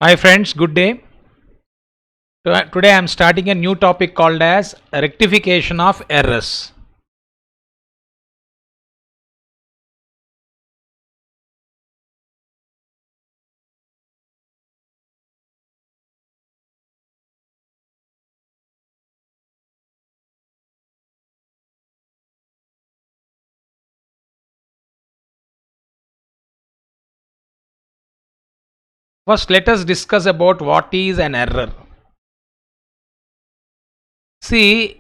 Hi friends, good day. Today I am starting a new topic called as rectification of errors. First, let us discuss about what is an error. See,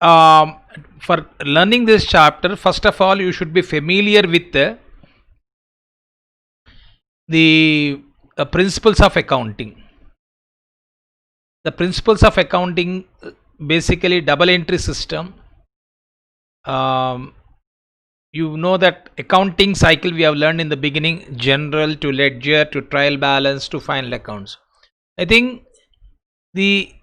um, for learning this chapter, first of all, you should be familiar with the principles of accounting. The principles of accounting, basically double entry system. Um, you know that accounting cycle we have learned in the beginning: general to ledger to trial balance to final accounts. I think the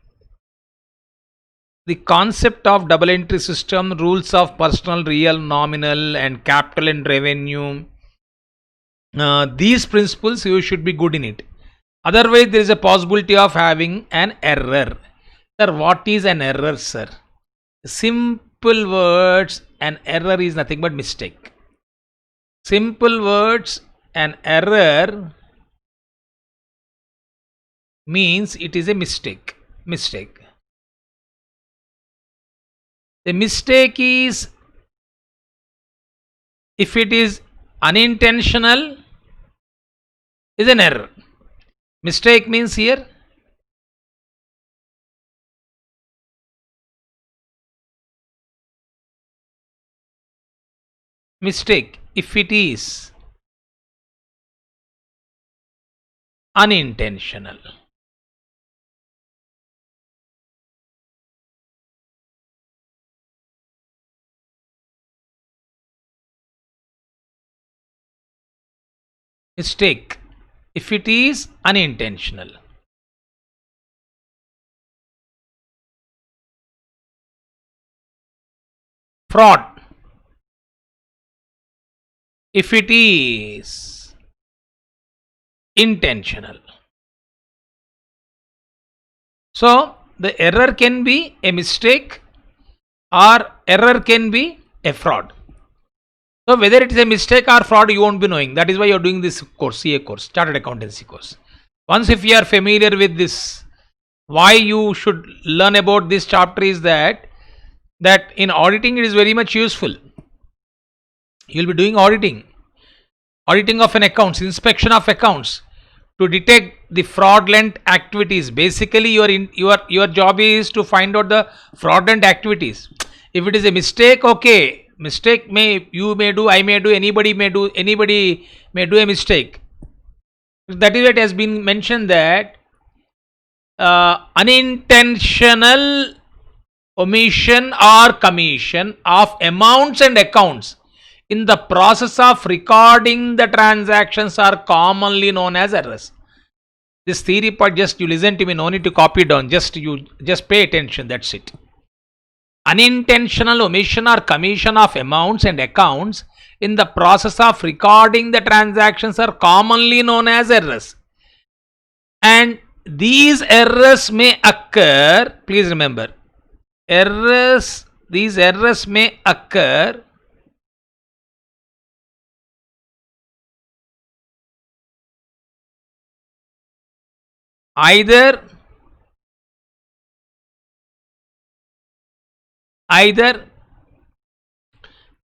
concept of double entry system, rules of personal, real, nominal, and capital and revenue, these principles you should be good in it. Otherwise, there is a possibility of having an error. Sir, what is an error, sir? Simple words, an error is nothing but mistake. Simple words, an error means it is a mistake. The mistake is, if it is unintentional, is an error. Mistake means here mistake if it is unintentional. Mistake if it is unintentional. Fraud if it is intentional. So the error can be a mistake or error can be a fraud. So whether it is a mistake or fraud, you won't be knowing. That is why you are doing this course, CA course, Chartered Accountancy course. Once if you are familiar with this, why you should learn about this chapter is that in auditing it is very much useful. You will be doing auditing of an accounts, inspection of accounts, to detect the fraudulent activities. Basically your job is to find out the fraudulent activities. If it is a mistake, okay, mistake you may do, I may do, anybody may do a mistake. That is what has been mentioned, that unintentional omission or commission of amounts and accounts in the process of recording the transactions are commonly known as errors. This theory part, just you listen to me, no need to copy down, just pay attention, that's it. Unintentional omission or commission of amounts and accounts in the process of recording the transactions are commonly known as errors, and these errors may occur, please remember, these errors may occur either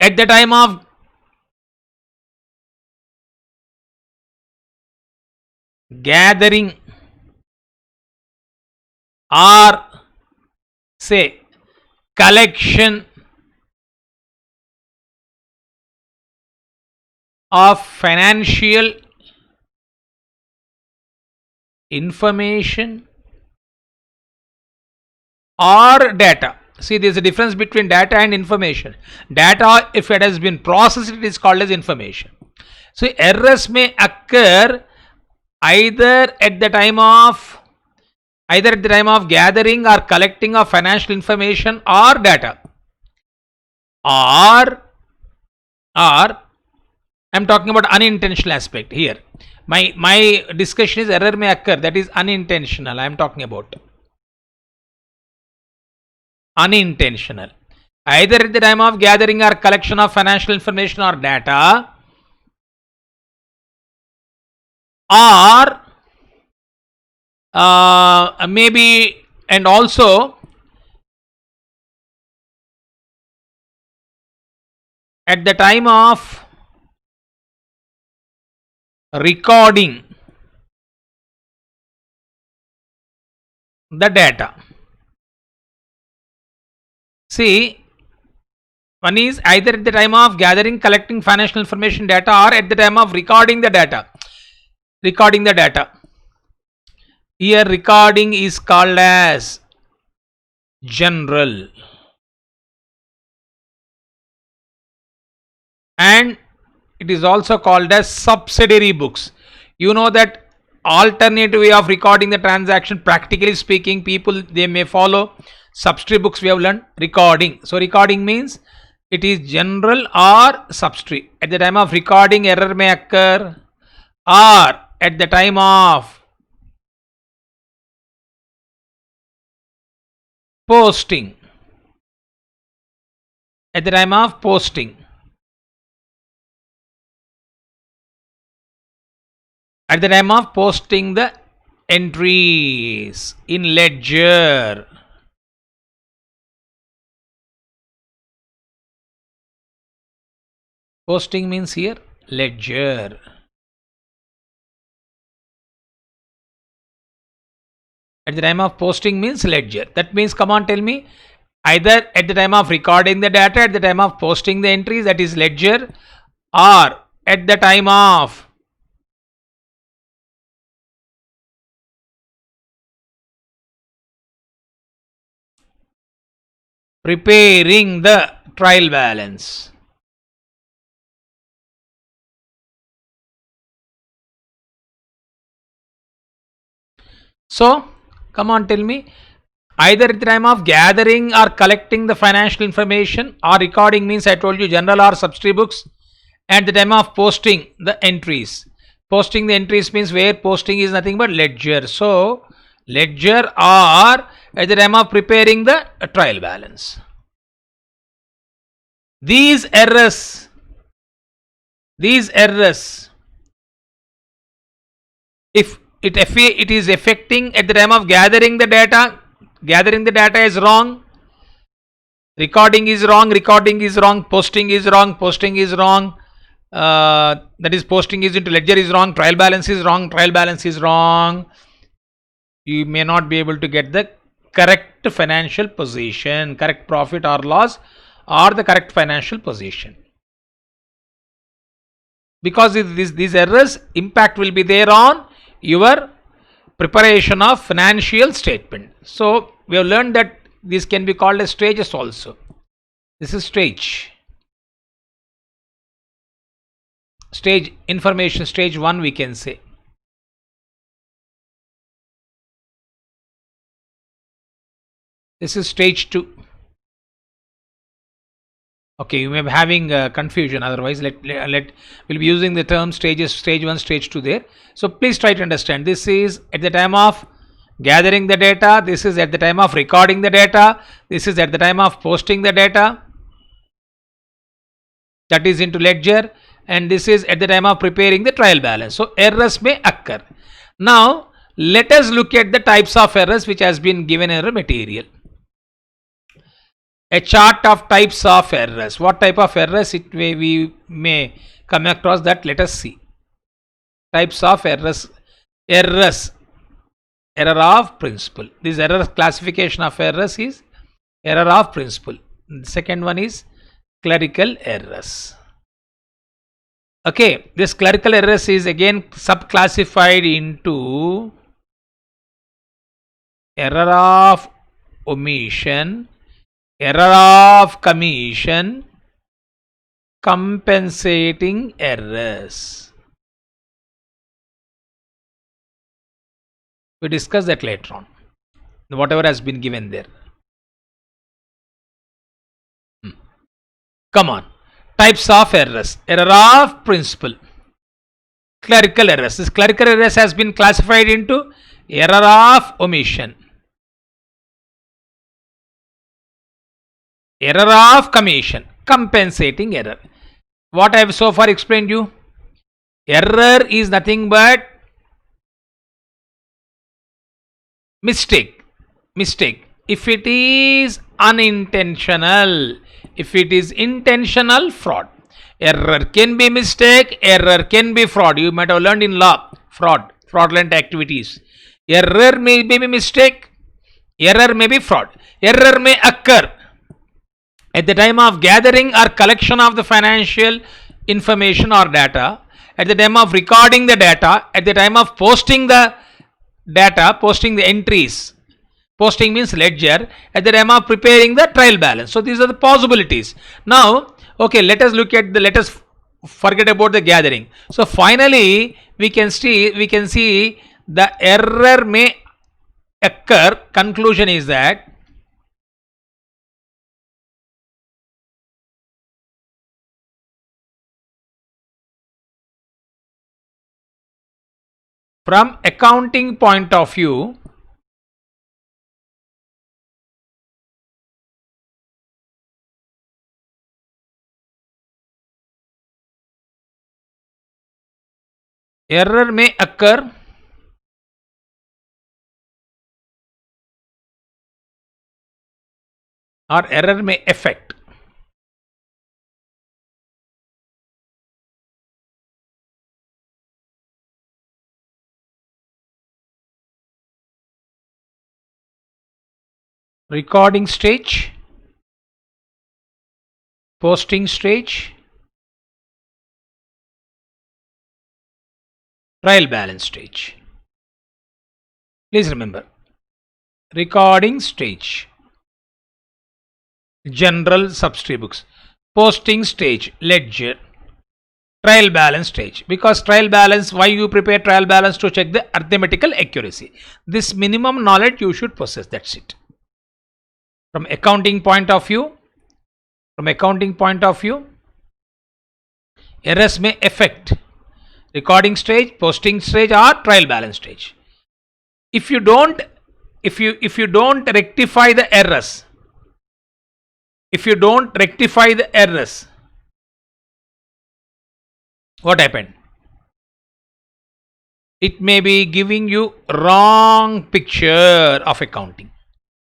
at the time of gathering or say collection of financial information or data. See, there is a difference between data and information. Data, if it has been processed, it is called as information. So errors may occur either at the time of gathering or collecting of financial information or data, or I am talking about unintentional aspect here. My discussion is error may occur, that is unintentional. I am talking about unintentional. Either at the time of gathering or collection of financial information or data, or maybe, and also at the time of recording the data. See, one is either at the time of gathering, collecting financial information data, or at the time of recording the data. Recording the data. Here recording is called as general, and it is also called as subsidiary books. You know that alternative way of recording the transaction, practically speaking, people they may follow subsidiary books. We have learned recording. So recording means it is general or subsidiary. At the time of recording, error may occur, or at the time of posting, at the time of posting, at the time of posting the entries in ledger. Posting means here ledger. At the time of posting means ledger. That means, come on, tell me, either at the time of recording the data, at the time of posting the entries, that is ledger, or at the time of preparing the trial balance. So, come on, tell me, either at the time of gathering or collecting the financial information, or recording means I told you general or subsidiary books, at the time of posting the entries. Posting the entries means where posting is nothing but ledger. So, ledger, or at the time of preparing the trial balance. These errors, if it is affecting at the time of gathering the data is wrong, recording is wrong, posting is wrong, that is posting is into ledger is wrong, trial balance is wrong, you may not be able to get the correct financial position, correct profit or loss, or the correct financial position. Because these errors, impact will be there on your preparation of financial statement. So we have learned that this can be called as stages also. This is stage information, stage 1 we can say. This is stage 2. Okay, you may be having confusion, otherwise we'll be using the term stages, stage 1, stage 2 there. So please try to understand, this is at the time of gathering the data, this is at the time of recording the data, this is at the time of posting the data, that is into ledger, and this is at the time of preparing the trial balance. So errors may occur. Now let us look at the types of errors which has been given in the material. A chart of types of errors. What type of errors we may come across, that let us see. Types of errors. Error of principle. This error classification of errors is error of principle. The second one is clerical errors. Okay, this clerical errors is again subclassified into error of omission, error of commission, compensating errors. We discuss that later on, whatever has been given there. Come on. Types of errors. Error of principle. Clerical errors. This clerical errors has been classified into error of omission, error of commission, compensating error. What I have so far explained you, error is nothing but mistake. If it is unintentional, if it is intentional, fraud. Error can be mistake, error can be fraud. You might have learned in law, fraudulent activities. Error may be mistake, error may be fraud. Error may occur at the time of gathering or collection of the financial information or data, at the time of recording the data, at the time of posting the data, posting the entries. Posting means ledger, at the time of preparing the trial balance. So these are the possibilities. Now, okay, let us forget about the gathering. So finally, we can see the error may occur. Conclusion is that from accounting point of view, error may occur or error may affect recording stage, posting stage, trial balance stage. Please remember, recording stage, general subsidy books, posting stage, ledger, trial balance stage. Because trial balance, why you prepare trial balance? To check the arithmetical accuracy. This minimum knowledge you should possess, that's it. From accounting point of view, errors may affect recording stage, posting stage, or trial balance stage. If you don't rectify the errors, what happened? It may be giving you wrong picture of accounting.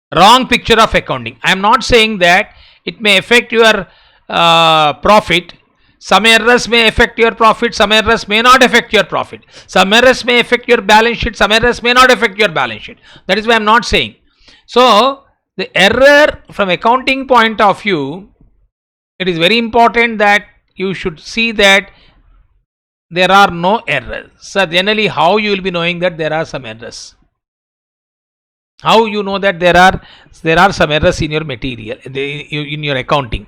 I am not saying that it may affect your profit. Some errors may affect your profit, some errors may not affect your profit. Some errors may affect your balance sheet, some errors may not affect your balance sheet. That is why I am not saying. So, the error from accounting point of view, it is very important that you should see that there are no errors. So, generally how you will be knowing that there are some errors? How you know that there are some errors in your material, in your accounting?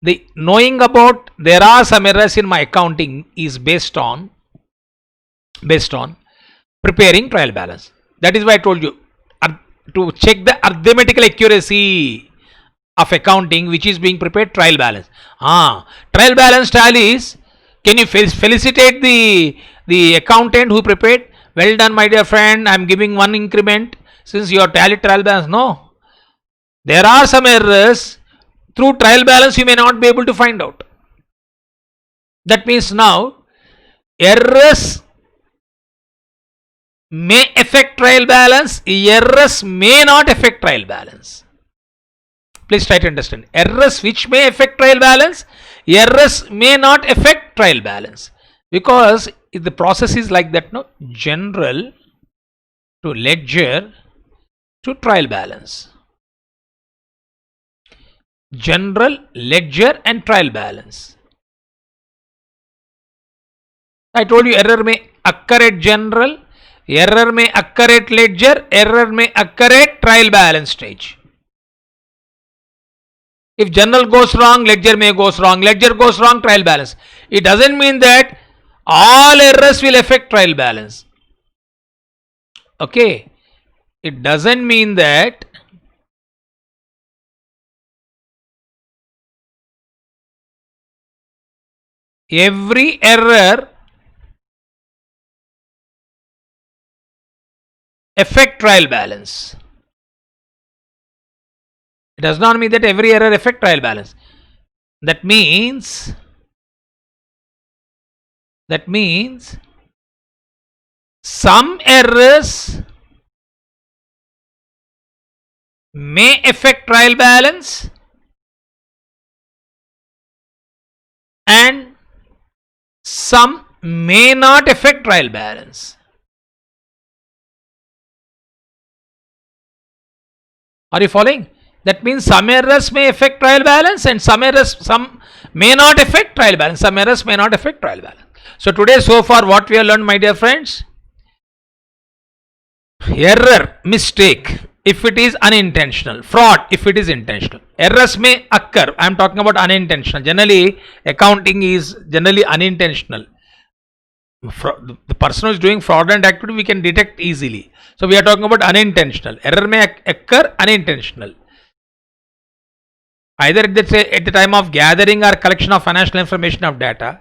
The knowing about there are some errors in my accounting is based on preparing trial balance. That is why I told you to check the arithmetical accuracy of accounting which is being prepared, trial balance. Trial balance tallies. Can you felicitate the accountant who prepared? Well done, my dear friend, I am giving 1 increment since your trial balance. No, there are some errors. Through trial balance you may not be able to find out. That means now errors may affect trial balance, errors may not affect trial balance. Please try to understand. Errors which may affect trial balance, errors may not affect trial balance. Because the process is like that, no? General to ledger to trial balance. General, ledger and trial balance. I told you error may occur at general, error may occur at ledger, error may occur at trial balance stage. If general goes wrong, ledger may goes wrong, ledger goes wrong, trial balance. It doesn't mean that all errors will affect trial balance. Okay, it doesn't mean that every error affect trial balance. It does not mean that every error affect trial balance. That means some errors may affect trial balance and some may not affect trial balance. Are you following? That means some errors may affect trial balance and some may not affect trial balance. Some errors may not affect trial balance. So today so far what we have learned, my dear friends, error, mistake if it is unintentional, fraud if it is intentional. Errors may occur. I am talking about unintentional. Generally accounting is generally unintentional. The person who is doing fraudulent activity we can detect easily. So we are talking about unintentional. Error may occur unintentional. Either at the time of gathering or collection of financial information of data,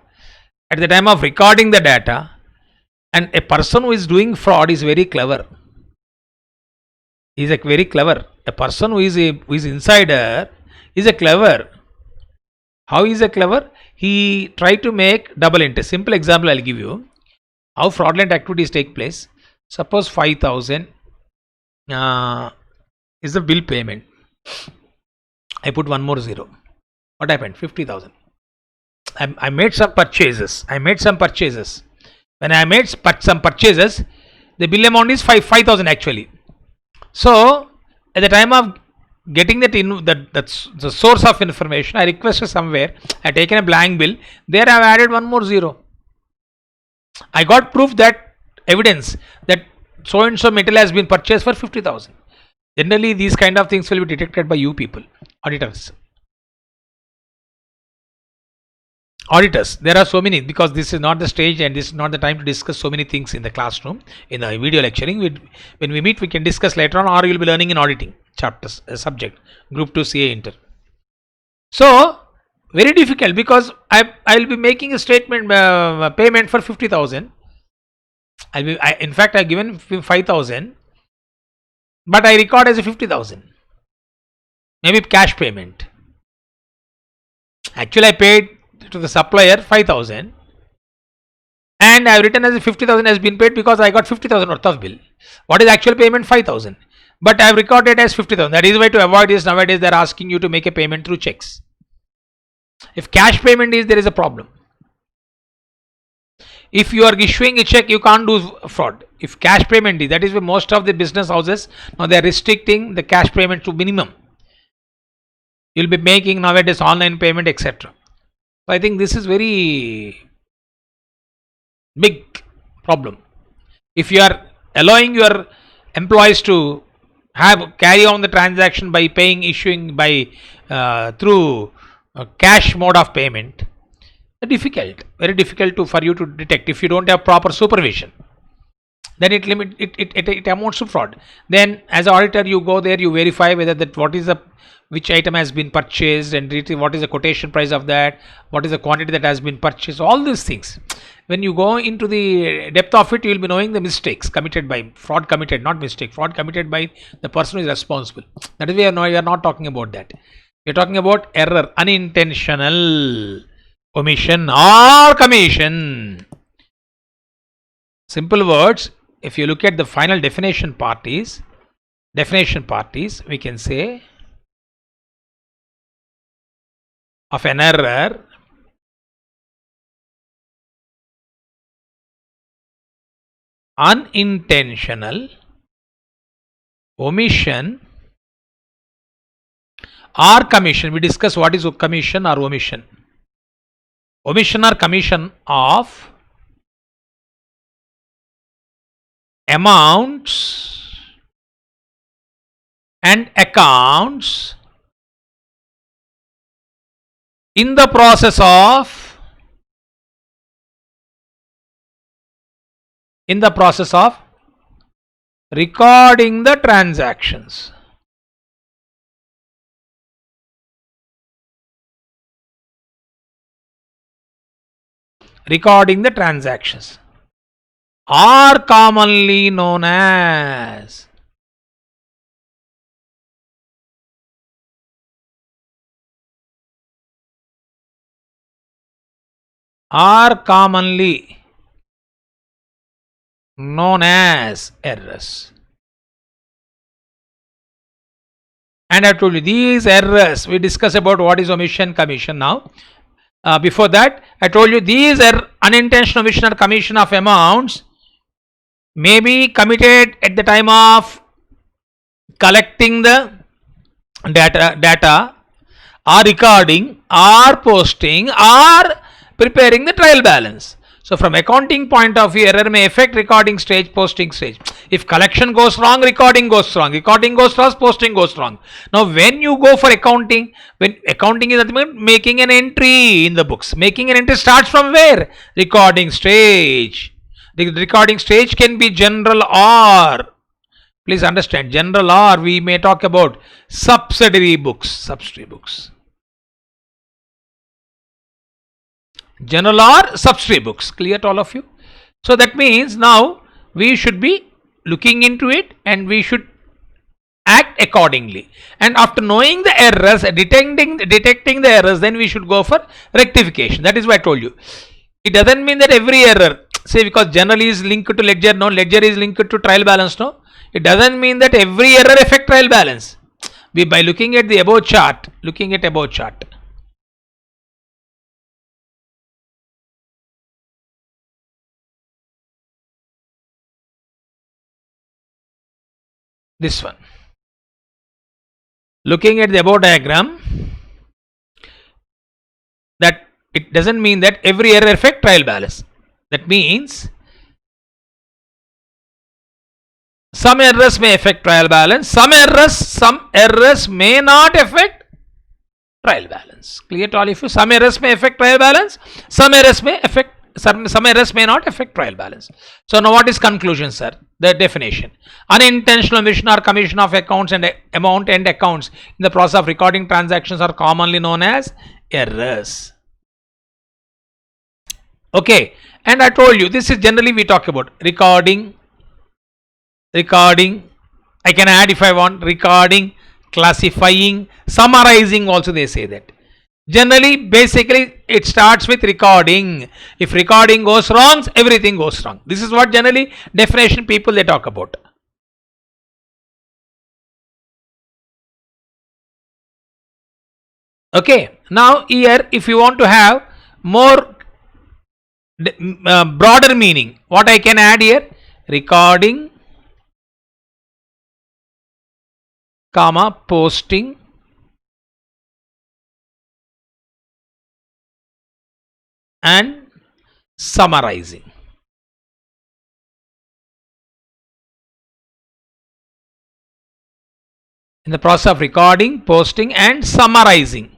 at the time of recording the data, and a person who is doing fraud is very clever. He is very clever. A person who is insider is a clever. How is a clever? He try to make double interest. Simple example I will give you. How fraudulent activities take place. Suppose 5,000 is the bill payment. I put one more zero. What happened? 50,000. I made some purchases. When I made some purchases, the bill amount is 5,000 actually. So at the time of getting the source of information, I requested somewhere, I taken a blank bill. There I have added one more zero. I got proof, that evidence that so and so metal has been purchased for 50,000. Generally these kind of things will be detected by you people, auditors. There are so many, because this is not the stage and this is not the time to discuss so many things in the classroom. In the video lecturing, when we meet we can discuss later on, or you will be learning in auditing chapters, subject, group 2 CA Inter. So very difficult, because I will be making a statement payment for 50,000. In fact I have given 5,000, but I record as a 50,000, maybe cash payment. Actually I paid to the supplier 5,000 and I have written as 50,000 has been paid because I got 50,000 worth of bill. What is actual payment? 5,000, but I have recorded as 50,000. That is why, to avoid this, nowadays they are asking you to make a payment through checks. If cash payment is, there is a problem. If you are issuing a check, you can't do fraud. If cash payment is, that is why most of the business houses now they are restricting the cash payment to minimum. You will be making nowadays online payment, etc. I think this is very big problem. If you are allowing your employees to carry on the transaction by issuing by through cash mode of payment, very difficult for you to detect if you don't have proper supervision. Then it amounts to fraud. Then as an auditor you go there, you verify whether which item has been purchased and what is the quotation price of that, what is the quantity that has been purchased, all these things. When you go into the depth of it, you will be knowing the mistakes committed by fraud committed by the person who is responsible. That is why we are not talking about that. We are talking about error, unintentional omission or commission. Simple words, if you look at the final definition parties, we can say of an error, unintentional omission or commission. We discuss what is commission or omission. Omission or commission of amounts and accounts in the process of recording the transactions. recording the transactions are commonly known as errors. And I told you these errors, we discuss about what is omission commission now. Before that, I told you these are unintentional omission or commission of amounts may be committed at the time of collecting the data or recording or posting or preparing the trial balance. So from accounting point of view, error may affect recording stage, posting stage. If collection goes wrong, recording goes wrong. Recording goes wrong, posting goes wrong. Now when you go for accounting, when accounting is making an entry in the books, making an entry starts from where? Recording stage. The recording stage can be general or, please understand, general or we may talk about subsidiary books. General or subsidiary books. Clear to all of you? So that means now we should be looking into it and we should act accordingly. And after knowing the errors, detecting the errors, then we should go for rectification. That is what I told you. It doesn't mean that every error, say because general is linked to ledger, no, ledger is linked to trial balance, no. It doesn't mean that every error affect trial balance. By looking at the above chart, this one, looking at the above diagram, that it doesn't mean that every error affect trial balance. That means some errors may affect trial balance, some errors may not affect trial balance. Clear to all of you? Some errors may affect trial balance, some errors may not affect trial balance. So now what is conclusion, sir? The definition: unintentional omission or commission of accounts and amount and accounts in the process of recording transactions are commonly known as errors. Okay, and I told you this is generally we talk about recording. I can add if I want recording, classifying, summarizing also they say that. Generally, basically it starts with recording. If recording goes wrong, everything goes wrong. This is what generally definition people they talk about. Okay, now here if you want to have more broader meaning, what I can add here? Recording, comma, posting, and summarizing. In the process of recording, posting, and summarizing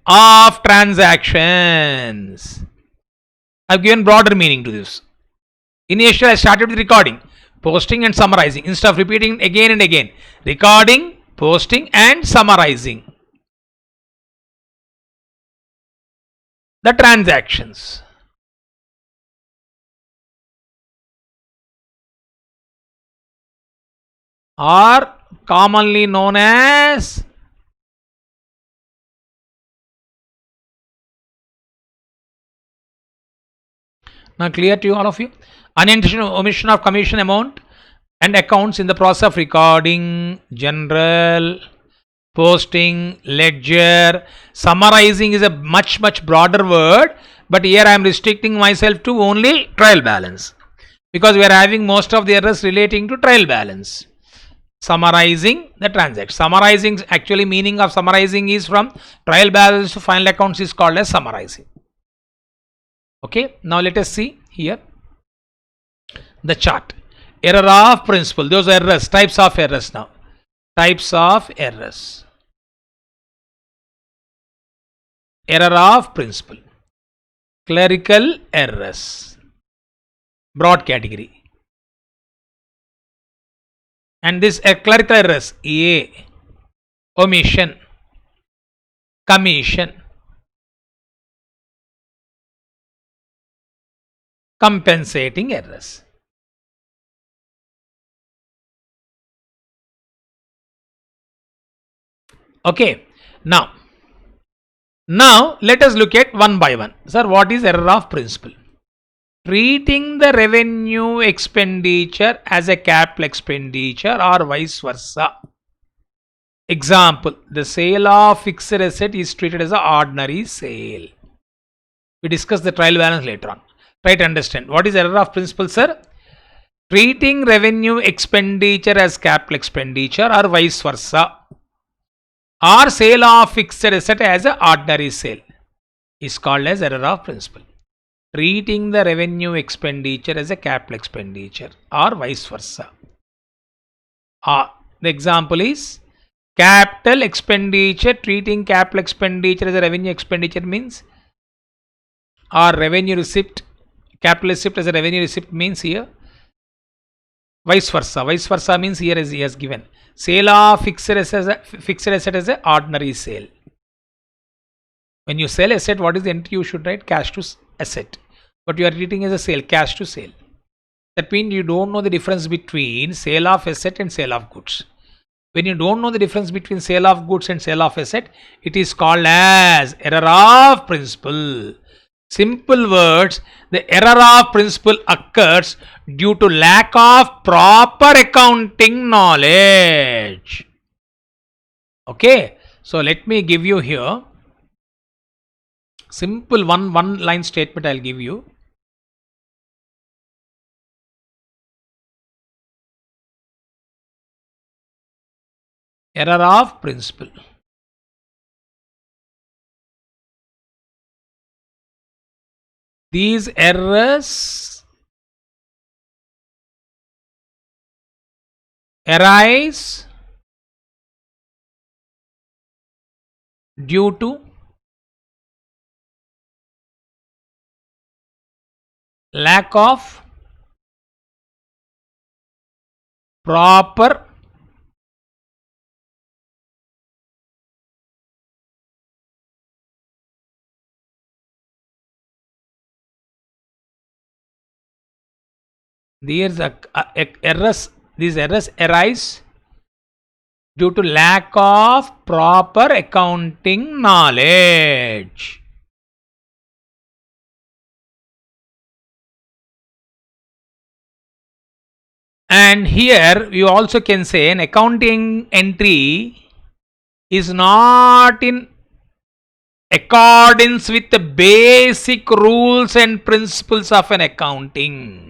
of transactions. I've given broader meaning to this. Initially, I started with recording, posting, and summarizing. Instead of repeating again and again, recording, posting, and summarizing the transactions. Are commonly known as now clear to you all of you? Unintentional omission of commission amount and accounts in the process of recording, general, posting, ledger. Summarizing is a much broader word, but here I am restricting myself to only trial balance because we are having most of the errors relating to trial balance. Summarizing the transaction. Summarizing, actually meaning of summarizing is from trial balance to final accounts is called as summarizing. Okay, now let us see here the chart. Error of principle. Those are errors, types of errors now. Types of errors. Error of principle. Clerical errors. Broad category. And this clerical errors: A, omission, commission, compensating errors. Okay, now let us look at one by one. Sir, what is error of principle? Treating the revenue expenditure as a capital expenditure or vice versa. Example, the sale of fixed asset is treated as an ordinary sale. We discuss the trial balance later on. Try to understand. What is error of principle, sir? Treating revenue expenditure as capital expenditure or vice versa, or sale of fixed asset as an ordinary sale is called as error of principle. Treating the revenue expenditure as a capital expenditure or vice versa. The example is capital expenditure. Treating capital expenditure as a revenue expenditure means, or revenue receipt, capital receipt as a revenue receipt means here. Vice versa. Vice versa means here as he has given. Sale of fixed asset as an ordinary sale. When you sell asset, what is the entry you should write? Cash to asset. But you are treating as a sale, cash to sale. That means you don't know the difference between sale of asset and sale of goods. When you don't know the difference between sale of goods and sale of asset, it is called as error of principle. Simple words, the error of principle occurs due to lack of proper accounting knowledge. Okay, so let me give you here simple one line statement I'll give you. Error of principle. These errors arise due to lack of proper these errors arise due to lack of proper accounting knowledge. And here you also can say an accounting entry is not in accordance with the basic rules and principles of an accounting.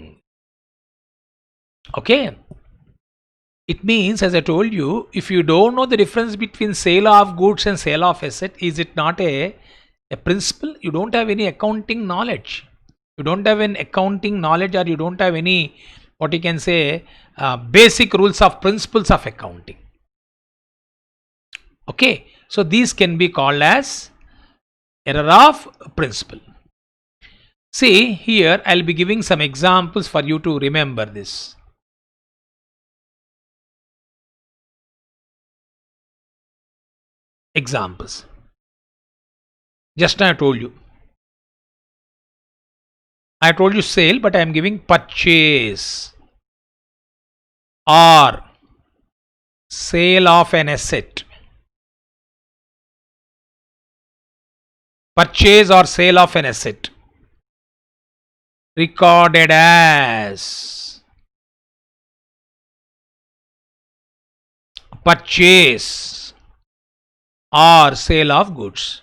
Okay, it means, as I told you, if you don't know the difference between sale of goods and sale of asset, is it not a principle? You don't have any accounting knowledge. You don't have an accounting knowledge, or you don't have any, what you can say, basic rules of principles of accounting. Okay, so these can be called as error of principle. See, here I'll be giving some examples for you to remember this. Examples. Just now I told you sale, but I am giving purchase or sale of an asset. Purchase or sale of an asset recorded as purchase or sale of goods.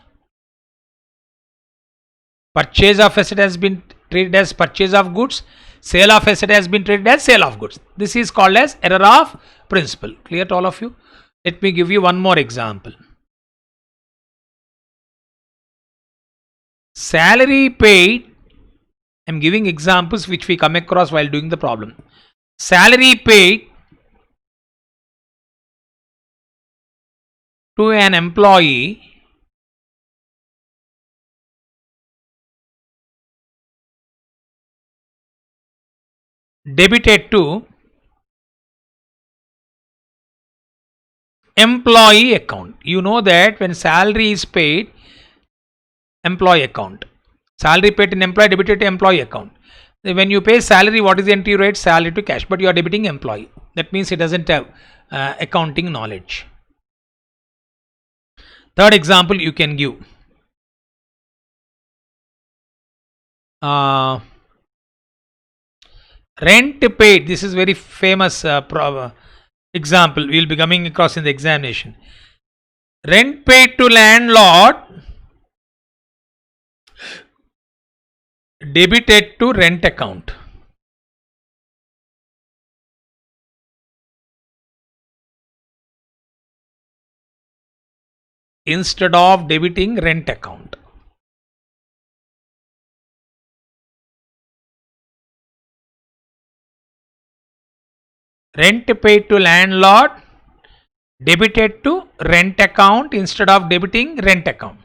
Purchase of asset has been treated as purchase of goods. Sale of asset has been treated as sale of goods. This is called as error of principle. Clear to all of you? Let me give you one more example. Salary paid. I am giving examples which we come across while doing the problem. Salary paid to an employee debited to employee account. You know that when salary is paid, employee account. Salary paid in employee debited to employee account. When you pay salary, what is the entry rate? Salary to cash, but you are debiting employee. That means it doesn't have accounting knowledge. Third example you can give. Rent paid. This is very famous example. We will be coming across in the examination. Rent paid to landlord debited to rent account. Instead of debiting rent account. Rent paid to landlord debited to rent account instead of debiting rent account.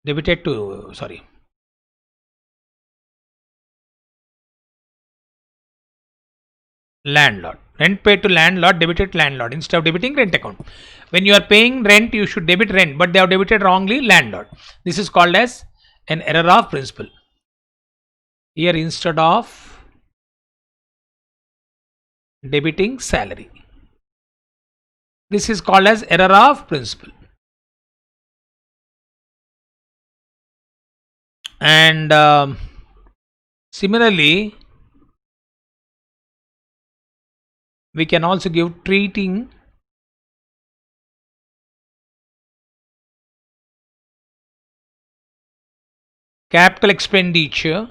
Debited to, sorry. Landlord. Rent paid to landlord debited landlord instead of debiting rent account. When you are paying rent, you should debit rent, but they have debited wrongly landlord. This is called as an error of principle. Here instead of debiting salary, this is called as error of principle. And similarly, we can also give treating capital expenditure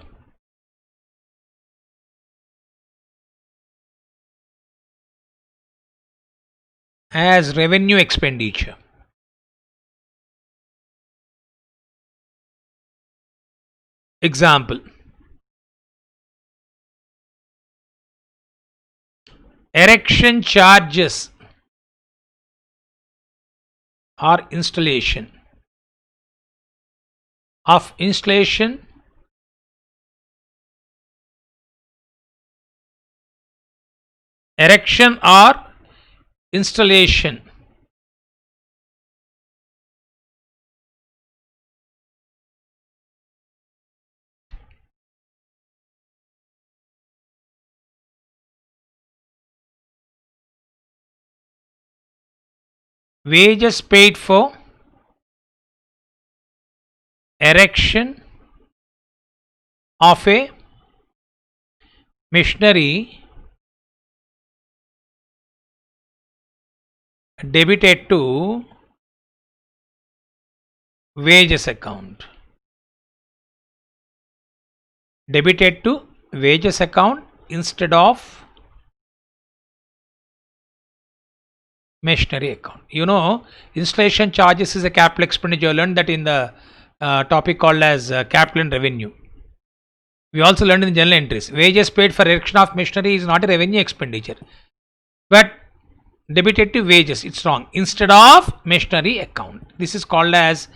as revenue expenditure. Example: erection charges or installation of installation erection or installation wages paid for erection of a machinery debited to wages account. Debited to wages account instead of machinery account. You know, installation charges is a capital expenditure. Learned that in the topic called as capital and revenue. We also learned in the journal entries. Wages paid for erection of machinery is not a revenue expenditure, but debited to wages. It's wrong. Instead of machinery account. This is called as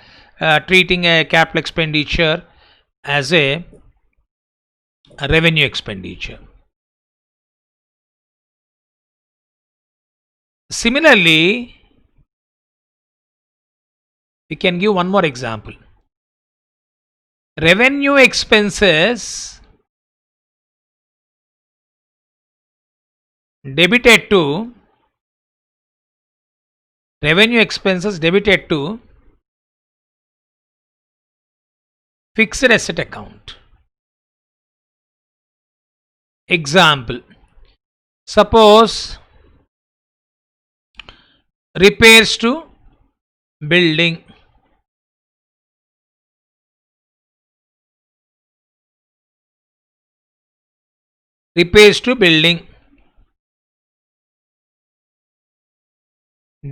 treating a capital expenditure as a revenue expenditure. Similarly, we can give one more example. Revenue expenses debited to fixed asset account. Example: suppose repairs to building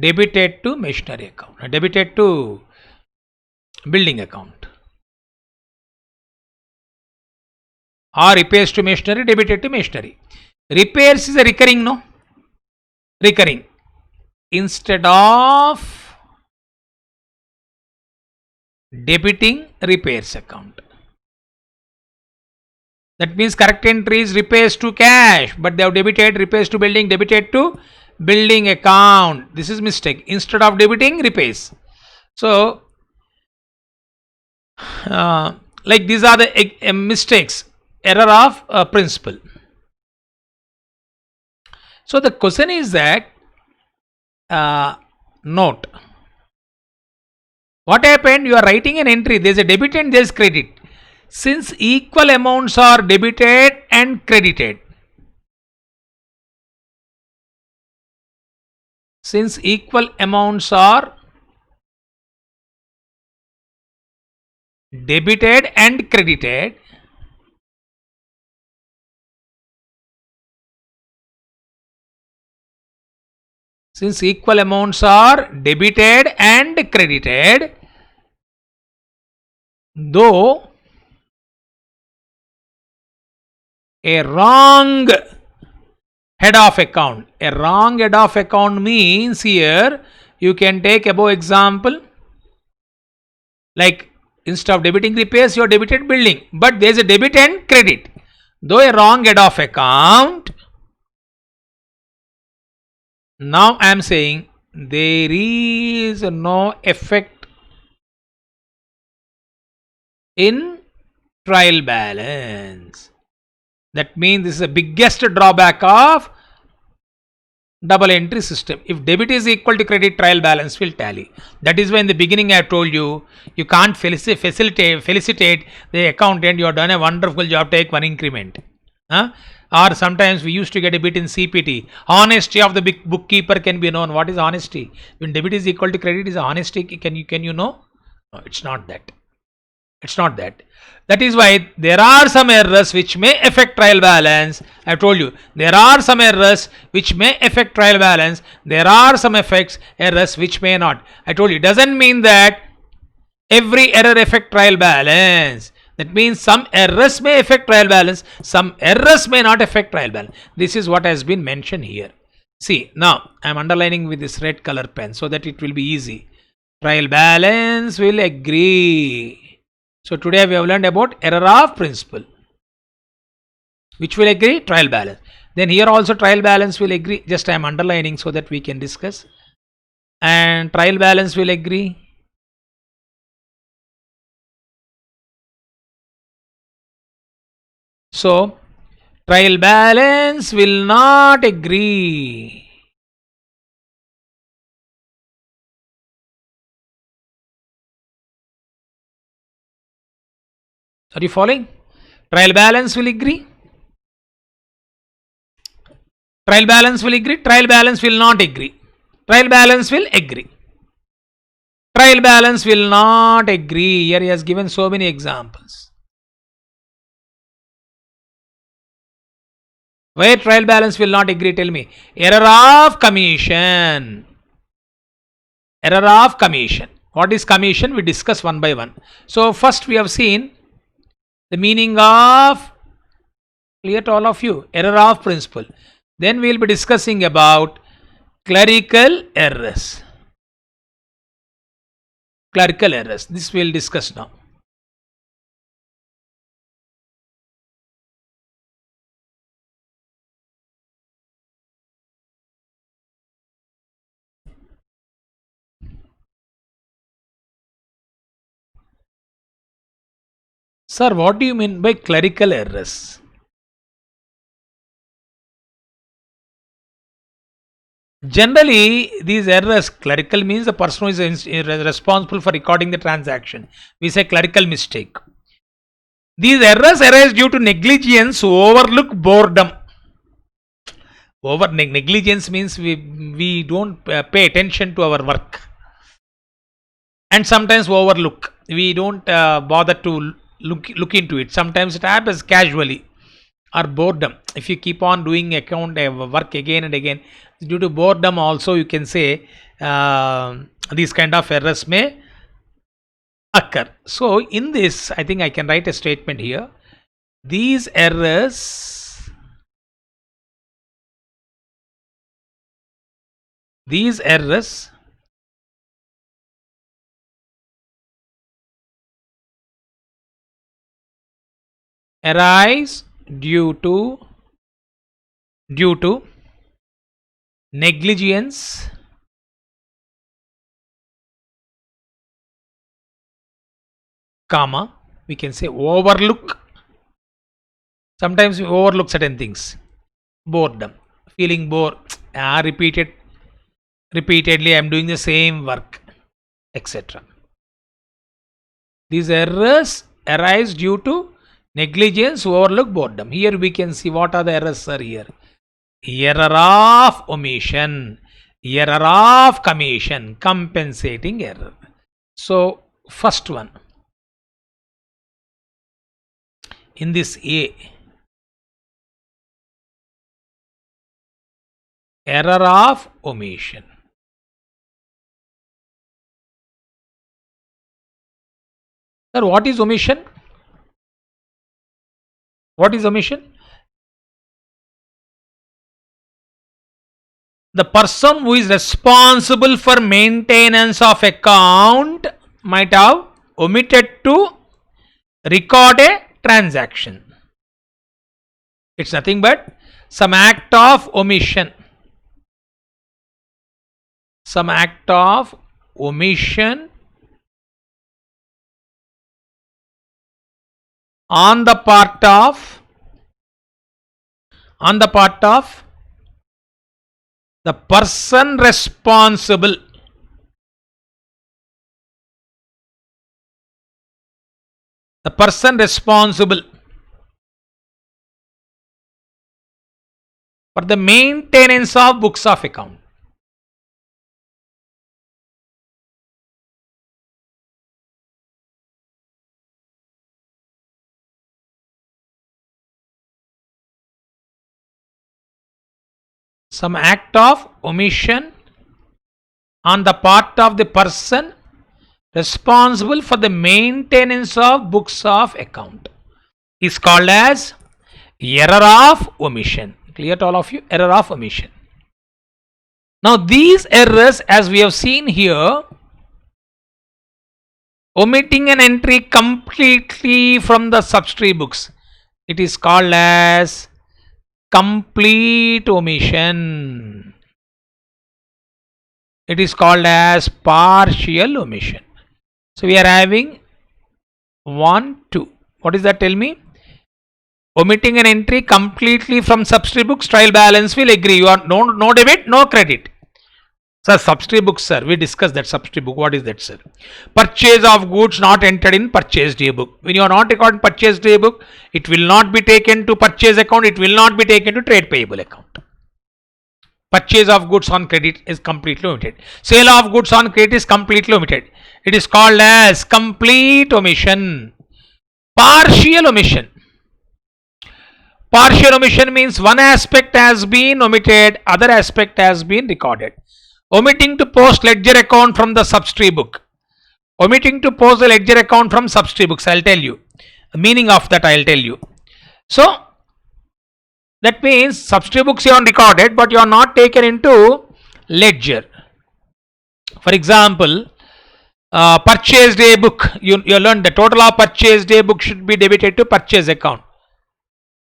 debited to machinery account, debited to building account, or repairs to machinery debited to machinery. Repairs is a recurring, no? Recurring. Instead of debiting repairs account. That means correct entry is repairs to cash, but they have debited repairs to building, debited to building account. This is mistake. Instead of debiting repairs. So like these are the mistakes error of principle. So the question is that note. What happened? You are writing an entry. There is a debit and there is credit. Since equal amounts are debited and credited, since equal amounts are debited and credited, since equal amounts are debited and credited, though a wrong head of account, a wrong head of account means here you can take above example, like instead of debiting repairs you are debited building, but there is a debit and credit. Though a wrong head of account, now I am saying there is no effect in trial balance. That means this is the biggest drawback of double entry system. If debit is equal to credit, trial balance will tally. That is why in the beginning I have told you, you can't felicitate the accountant, you have done a wonderful job, take one increment. Or sometimes we used to get a bit in CPT. Honesty of the big bookkeeper can be known. What is honesty? When debit is equal to credit, is honesty, can you know? No, it's not that. It's not that. That is why there are some errors which may affect trial balance. I have told you, there are some errors which may affect trial balance. There are some errors which may not. I told you, it doesn't mean that every error affect trial balance. That means some errors may affect trial balance, some errors may not affect trial balance. This is what has been mentioned here. See, now I am underlining with this red color pen so that it will be easy. Trial balance will agree. So today we have learned about error of principle. Which will agree? Trial balance. Then here also trial balance will agree. Just I am underlining so that we can discuss. And trial balance will agree. So trial balance will not agree. Are you following? Trial balance will agree. Trial balance will agree. Trial balance will not agree. Trial balance will agree. Trial balance will not agree. Here he has given so many examples. Where trial balance will not agree, tell me. Error of commission. Error of commission. What is commission? We discuss one by one. So first we have seen the meaning of, clear to all of you, error of principle. Then we will be discussing about clerical errors. Clerical errors. This we will discuss now. Sir, what do you mean by clerical errors? Generally, these errors, clerical means the person who is responsible for recording the transaction. We say clerical mistake. These errors arise due to negligence, overlook, boredom. Negligence means we don't pay attention to our work. And sometimes overlook. We don't bother to look into it. Sometimes it happens casually. Or boredom. If you keep on doing work again and again, due to boredom also you can say these kind of errors may occur. So in this, I think I can write a statement here. These errors arise due to negligence, comma, we can say overlook, Sometimes we overlook certain things. Boredom, feeling bored, repeatedly I'm doing the same work, etc. These errors arise due to negligence, overlook, boredom. Here we can see what are the errors are here. Error of omission, error of commission, compensating error. So first one, in this A, error of omission. Sir, what is omission? What is omission? The person who is responsible for maintenance of account might have omitted to record a transaction. It's nothing but some act of omission. Some act of omission on the part of the person responsible. The person responsible for the maintenance of books of account. Some act of omission on the part of the person responsible for the maintenance of books of account is called as error of omission. Clear to all of you? Error of omission. Now these errors, as we have seen here, omitting an entry completely from the subsidiary books, it is called as complete omission. It is called as partial omission. So we are having 1, 2. What is that? Tell me. Omitting an entry completely from subsidiary books, trial balance will agree. You are no debit, no credit. Sir, subsidiary books, sir. We discussed that subsidiary book. What is that, sir? Purchase of goods not entered in purchase day book. When you are not recording purchase day book, it will not be taken to purchase account. It will not be taken to trade payable account. Purchase of goods on credit is completely omitted. Sale of goods on credit is completely omitted. It is called as complete omission. Partial omission. Partial omission means one aspect has been omitted, other aspect has been recorded. Omitting to post ledger account from the subsidiary book. Omitting to post the ledger account from subsidiary books. I'll tell you. The meaning of that I'll tell you. So, that means subsidiary books you are recorded, but you are not taken into ledger. For example, purchase day book. You learned the total of purchase day book should be debited to purchase account.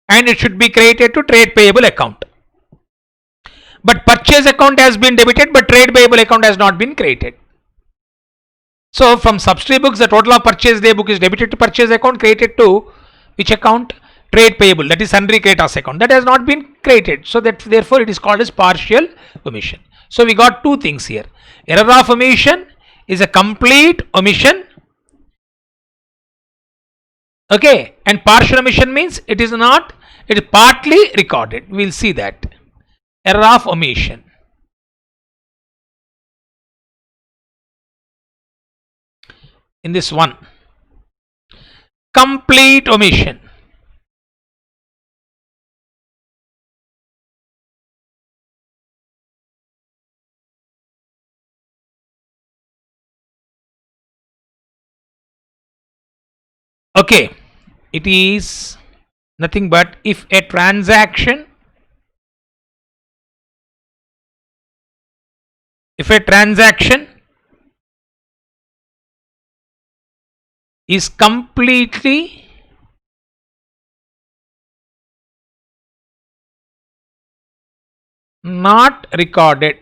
And it should be credited to trade payable account. But purchase account has been debited, but trade payable account has not been credited. So from subsidiary books, the total of purchase day book is debited to purchase account, credited to which account? Trade payable, that is sundry creditors account. That has not been credited. So that therefore it is called as partial omission. So we got two things here. Error of omission is a complete omission. Okay, and partial omission means it is not, it is partly recorded. We will see that. Error of omission. In this one, complete omission. Okay, it is nothing but if a transaction is completely not recorded.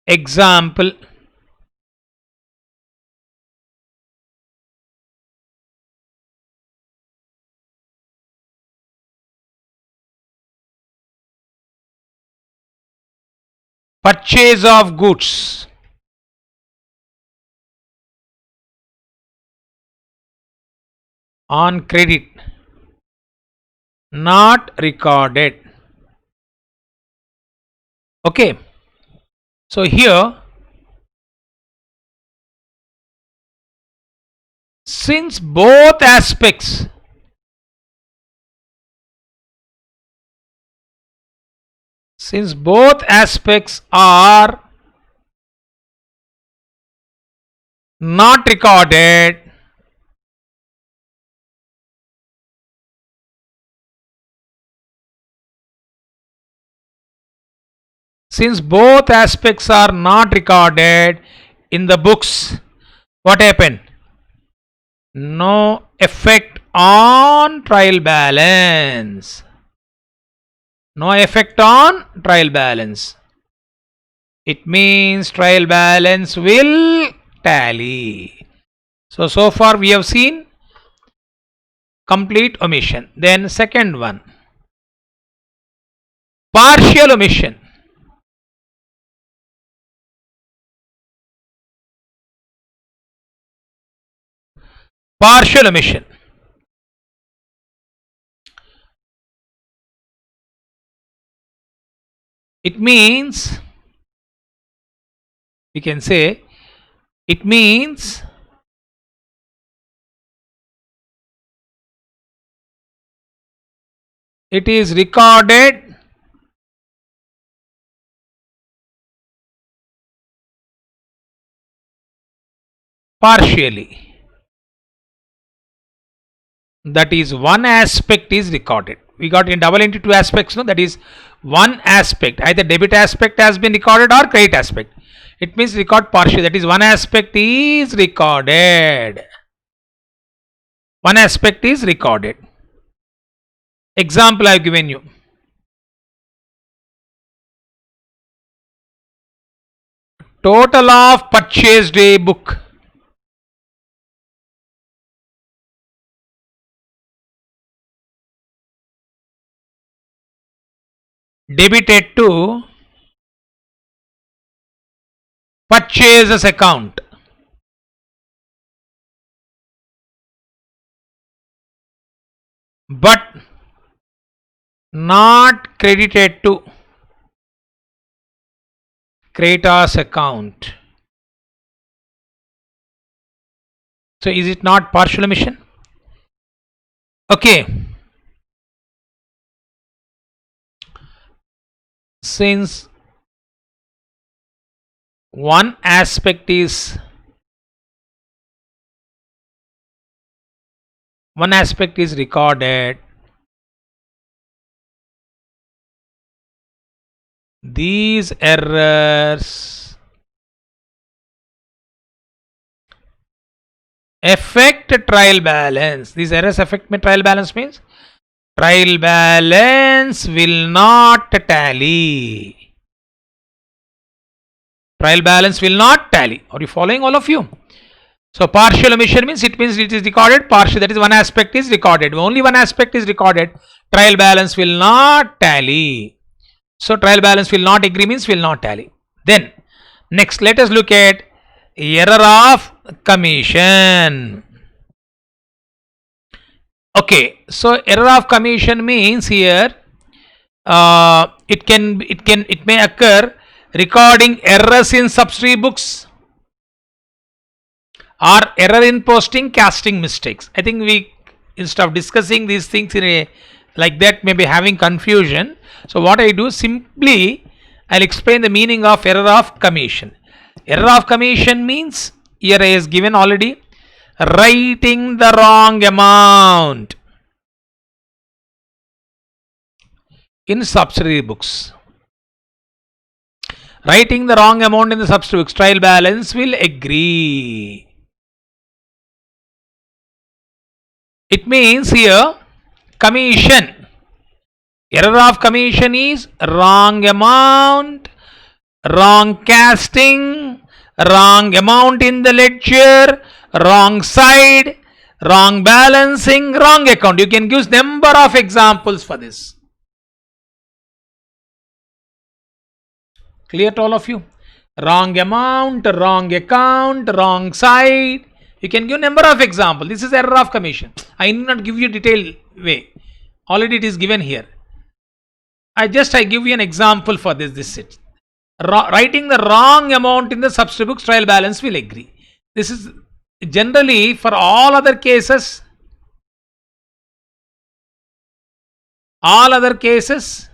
Example, purchase of goods on credit not recorded. Okay, so here since both aspects are not recorded, in the books, what happened? No effect on trial balance. No effect on trial balance. It means trial balance will tally. So far we have seen complete omission. Then second one, partial omission. Partial omission. It means, we can say, it means it is recorded partially. That is, one aspect is recorded. We got in double into two aspects, no? That is, one aspect, either debit aspect has been recorded or credit aspect. It means record partially. That is, one aspect is recorded. One aspect is recorded. Example I have given you. Total of purchased day book. Debited to purchases account. But not credited to creditors account. So is it not partial omission? Okay. Since one aspect is recorded, these errors affect trial balance. These errors affect trial balance means trial balance will not tally. Trial balance will not tally. Are you following, all of you? So partial omission means it is recorded partial. That is, one aspect is recorded. Only one aspect is recorded. Trial balance will not tally. So trial balance will not agree means will not tally. Then next, let us look at error of commission. Okay, so error of commission means here it may occur recording errors in subsidiary books or error in posting, casting mistakes. I think we, instead of discussing these things in a like that, may be having confusion. So what I do, simply I'll explain the meaning of error of commission. Error of commission means, here I has given already, writing the wrong amount in subsidiary books. Writing the wrong amount in the subsidiary books, trial balance will agree. It means here commission, error of commission is wrong amount, wrong casting, wrong amount in the ledger, wrong side, wrong balancing, wrong account. You can use number of examples for this. Clear to all of you? Wrong amount, wrong account, wrong side. You can give number of example. This is error of commission. I need not give you detailed way. Already it is given here. I give you an example for this it. Writing the wrong amount in the substitute books, trial balance will agree. This is generally for all other cases. All other cases,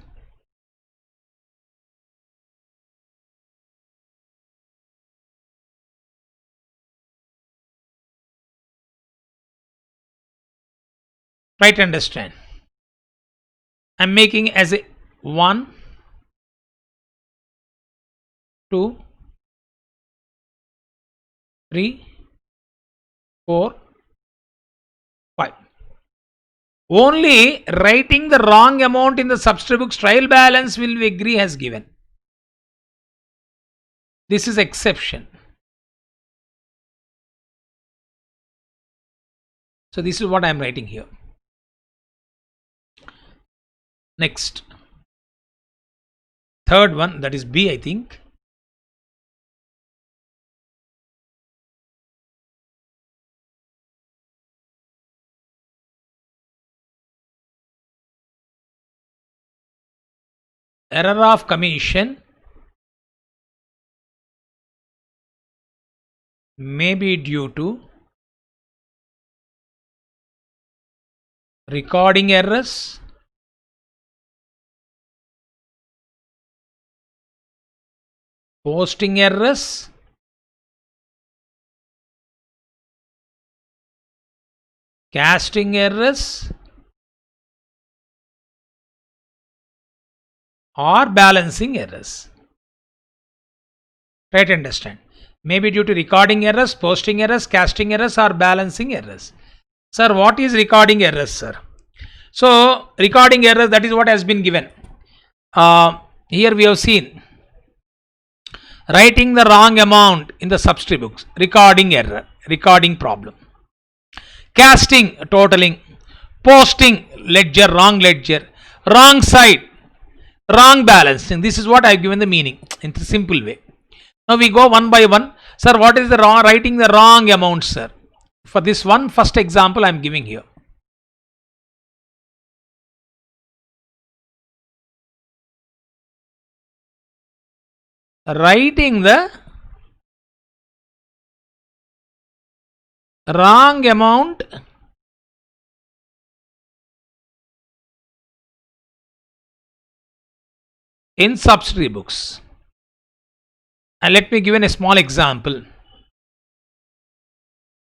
try to understand. I'm making as a 1, 2, 3, 4, 5. Only writing the wrong amount in the substitute books, trial balance will agree as given. This is exception. So this is what I am writing here. Next, third one, that is B, I think. Error of commission may be due to recording errors, posting errors, casting errors, or balancing errors. Try to understand. Maybe due to recording errors, posting errors, casting errors, or balancing errors. Sir, what is recording errors, sir? So, recording errors, that is what has been given. Here we have seen writing the wrong amount in the substitute books, recording error, recording problem. Casting, totaling. Posting, ledger, wrong side, wrong balancing. This is what I have given the meaning in a simple way. Now we go one by one. Sir, what is the wrong, writing the wrong amount, sir? For this one, first example I am giving here. Writing the wrong amount in subsidiary books. And let me give a small example.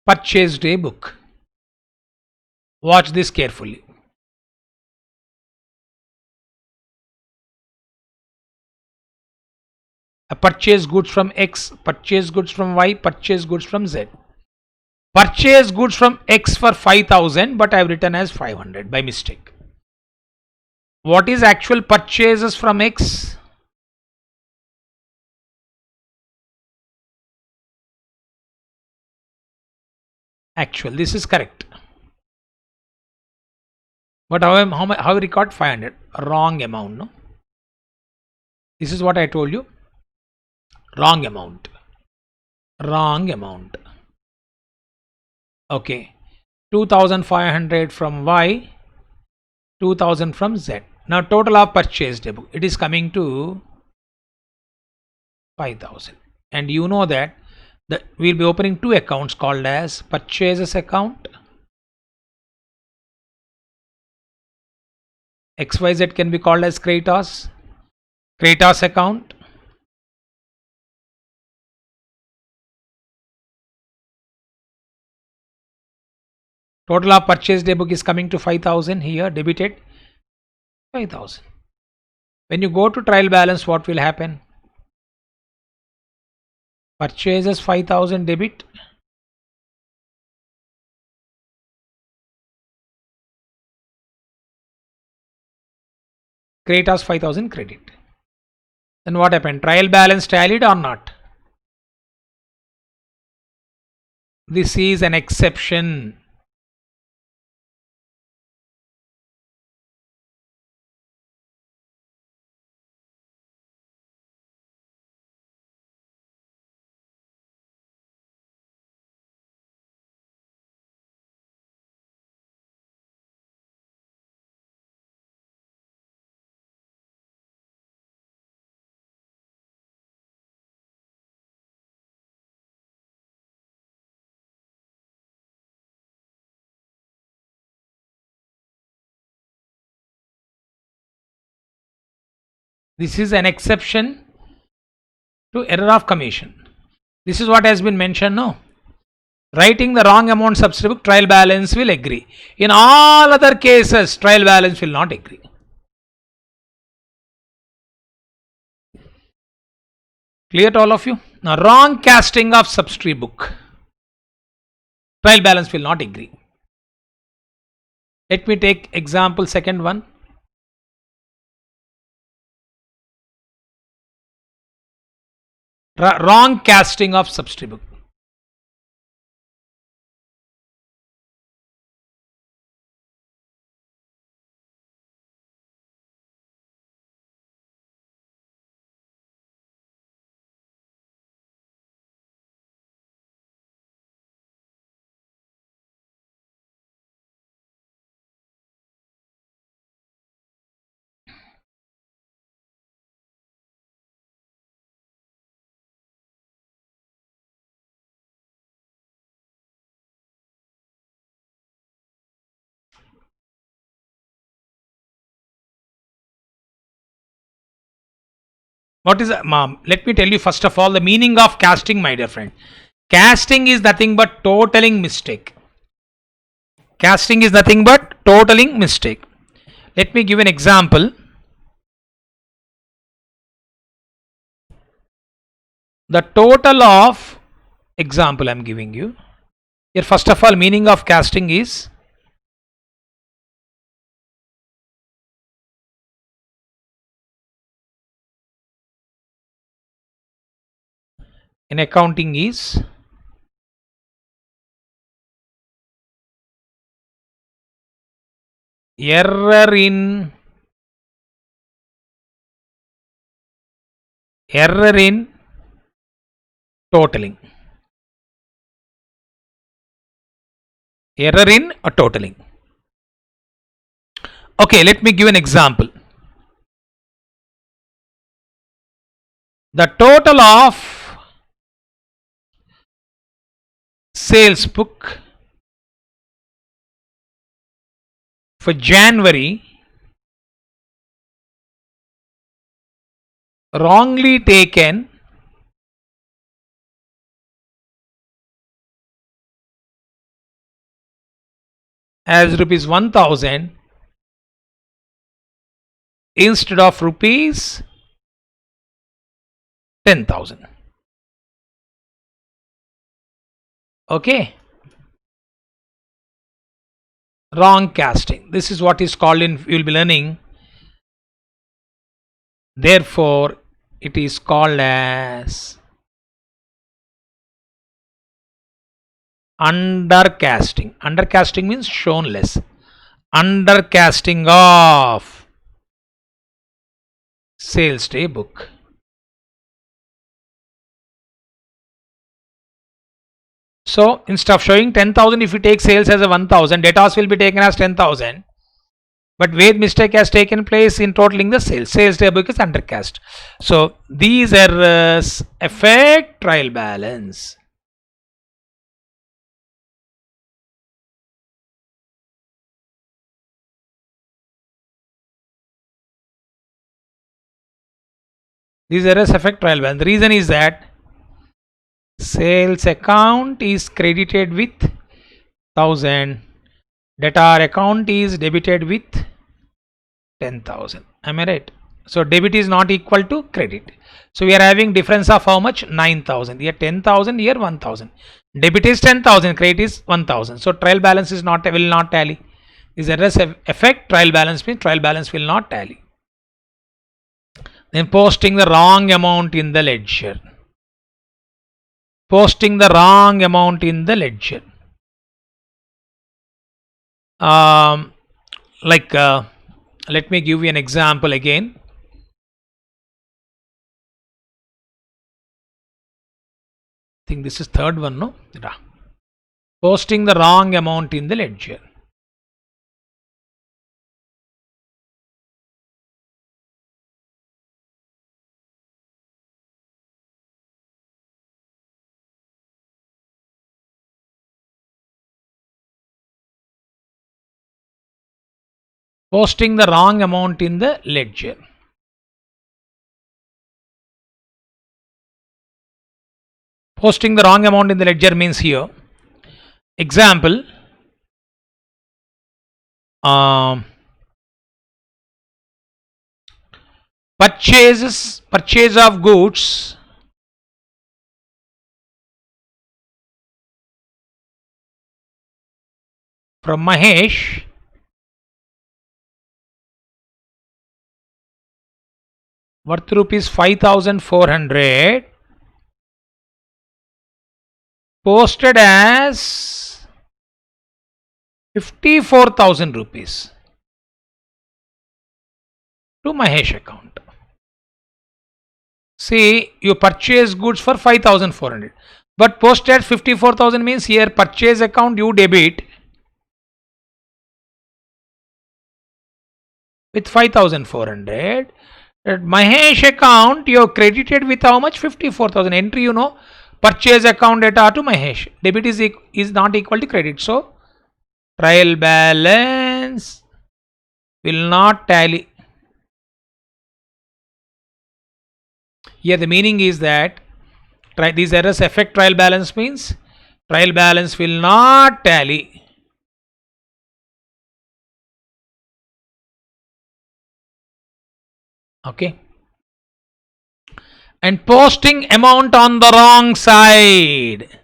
Purchase day book. Watch this carefully. I purchase goods from X, purchase goods from Y, purchase goods from Z. Purchase goods from X for 5,000, but I have written as 500 by mistake. What is actual purchases from X? Actual, this is correct. But how I record 500? Wrong amount, no? This is what I told you. Wrong amount. Wrong amount. Okay. 2,500 from Y, 2,000 from Z. Now total of purchased book, it is coming to 5,000. And you know that we'll be opening two accounts called as purchases account. XYZ can be called as Kratos account. Total of purchased book is coming to 5,000 here, debited 5,000. When you go to trial balance, what will happen? Purchases 5,000 debit. Kratos 5,000 credit. Then what happened? Trial balance tallied or not? This is an exception. This is an exception to error of commission. This is what has been mentioned now. Writing the wrong amount subsidy book, trial balance will agree. In all other cases, trial balance will not agree. Clear to all of you? Now, wrong casting of subsidy book, trial balance will not agree. Let me take example second one. Wrong casting of subsidy book. What is let me tell you first of all the meaning of casting, my dear friend. Casting is nothing but totaling mistake. Casting is nothing but totaling mistake. Let me give an example. The total of example I am giving you. Here first of all meaning of casting is in accounting is error in totaling. Error in totaling. Okay, let me give an example. The total of sales book for January wrongly taken as rupees 1000 instead of rupees 10,000. Okay, wrong casting. This is what is called in, you will be learning. Therefore, it is called as undercasting. Undercasting means shown less. Undercasting of sales day book. So instead of showing 10,000, if you take sales as a 1,000, debtors will be taken as 10,000. But where mistake has taken place in totaling the sales. Sales day book is undercast. So these errors affect trial balance. These errors affect trial balance. The reason is that sales account is credited with 1,000, debtor account is debited with 10,000. Am I right? So debit is not equal to credit. So we are having difference of how much? 9,000. Here 10,000, here 1,000. Debit is 10,000, credit is 1,000. So trial balance is not, will not tally. These errors affect trial balance, means trial balance will not tally. Then posting the wrong amount in the ledger. Posting the wrong amount in the ledger. Let me give you an example again. I think this is third one, no? Yeah. Posting the wrong amount in the ledger. Posting the wrong amount in the ledger. Posting the wrong amount in the ledger means here. Example, purchase of goods from Mahesh worth rupees 5,400 posted as 54,000 rupees to Mahesh account. See, you purchase goods for 5,400 but posted 54,000 means here purchase account you debit with 5,400. At Mahesh account you have credited with how much? 54,000. Entry you know, purchase account data to Mahesh. Debit is not equal to credit. So trial balance will not tally. Here the meaning is that these errors affect trial balance means trial balance will not tally. Okay. And posting amount on the wrong side.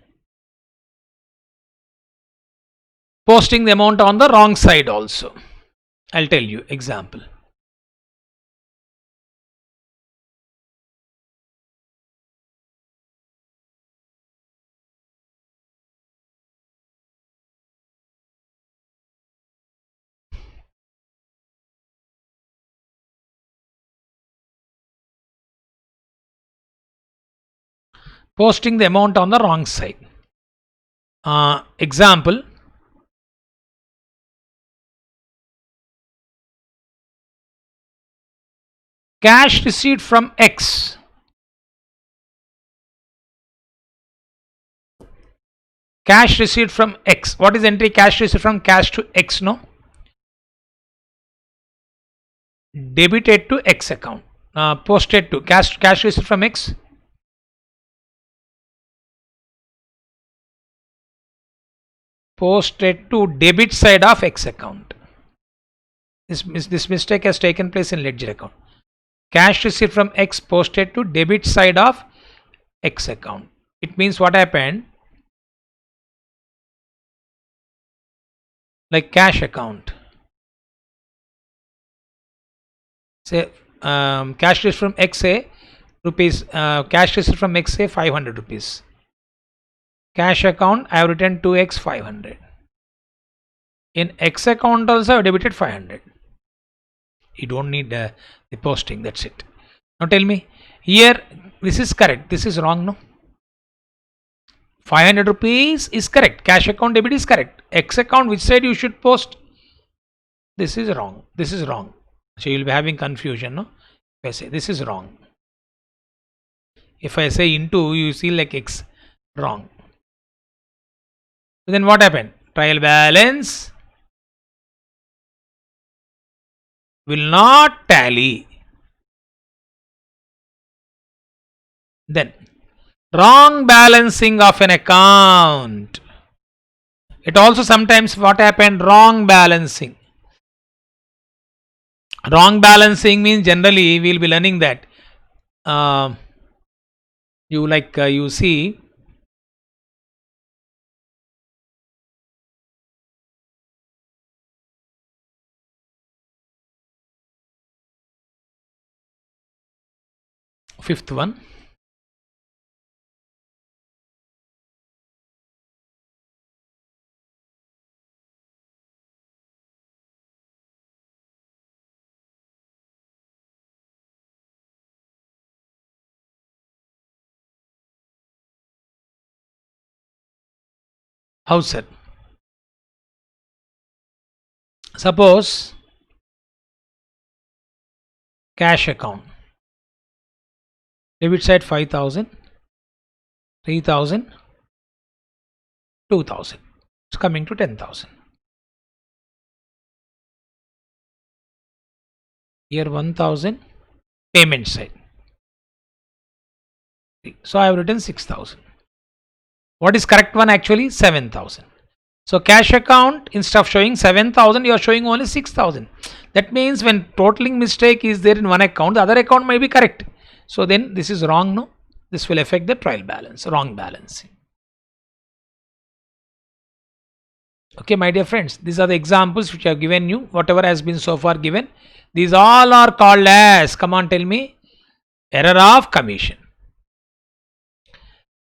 Posting the amount on the wrong side also. I'll tell you example. Posting the amount on the wrong side. Example, cash received from X. Cash received from X. What is entry? Cash received from cash to X, no? Debited to X account. Posted to cash received from X. Posted to debit side of X account. This mistake has taken place in ledger account. Cash received from X posted to debit side of X account. It means what happened? Like cash account. Say cash received from X say rupees. Cash received from X say 500 rupees. Cash account I have written 2x 500. In X account also I have debited 500. You don't need the posting, that's it. Now tell me, here this is correct, this is wrong, no? 500 rupees is correct, cash account debit is correct. X account which side you should post? This is wrong, this is wrong. So you will be having confusion, no? If I say this is wrong. If I say into, you see like X, wrong. Then what happened? Trial balance will not tally. Then wrong balancing of an account. It also sometimes what happened? Wrong balancing. Wrong balancing means generally we will be learning that you see fifth one. How, sir? Suppose cash account. Debit side 5,000, 3,000, 2,000. It's coming to 10,000. Here 1,000 payment side. So I have written 6,000. What is correct one actually? 7,000. So cash account, instead of showing 7,000, you are showing only 6,000. That means when totaling mistake is there in one account, the other account may be correct. So then this is wrong, no? This will affect the trial balance, wrong balancing. Okay, my dear friends, these are the examples which I have given you, whatever has been so far given. These all are called as, come on, tell me, error of commission.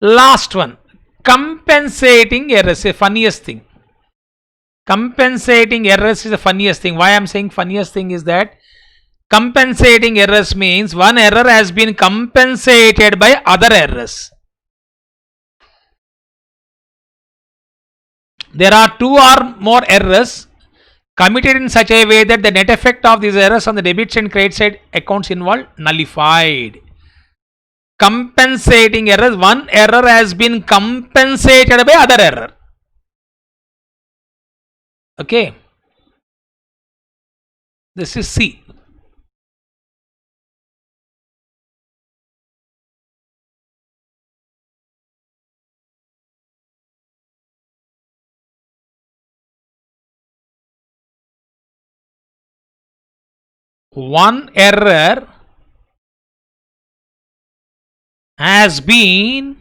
Last one, compensating errors, the funniest thing. Compensating errors is the funniest thing. Why I am saying funniest thing is that compensating errors means one error has been compensated by other errors. There are two or more errors committed in such a way that the net effect of these errors on the debits and credit side accounts involved nullified. Compensating errors, one error has been compensated by other error. Okay, this is C. One error has been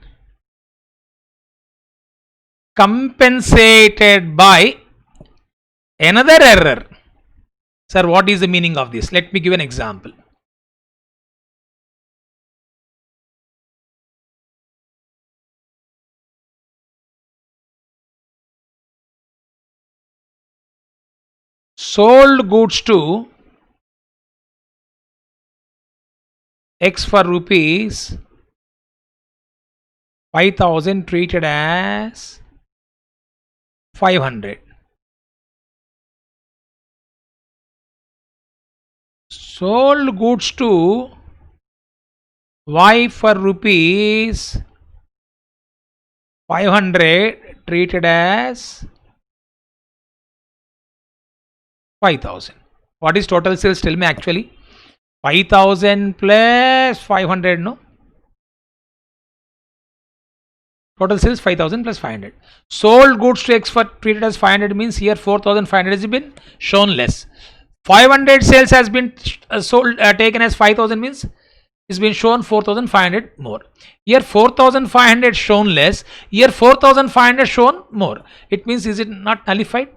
compensated by another error. Sir, what is the meaning of this? Let me give an example. Sold goods to X for rupees 5,000 treated as 500. Sold goods to Y for rupees 500 treated as 5,000. What is total sales? Tell me actually. 5,000 plus 500, no? Total sales 5,000 plus 500. Sold goods to X for treated as 500 means here 4,500 has been shown less. 500 sales has been sold taken as 5,000 means it's been shown 4,500 more. Here 4,500 shown less. Here 4,500 shown more. It means is it not nullified?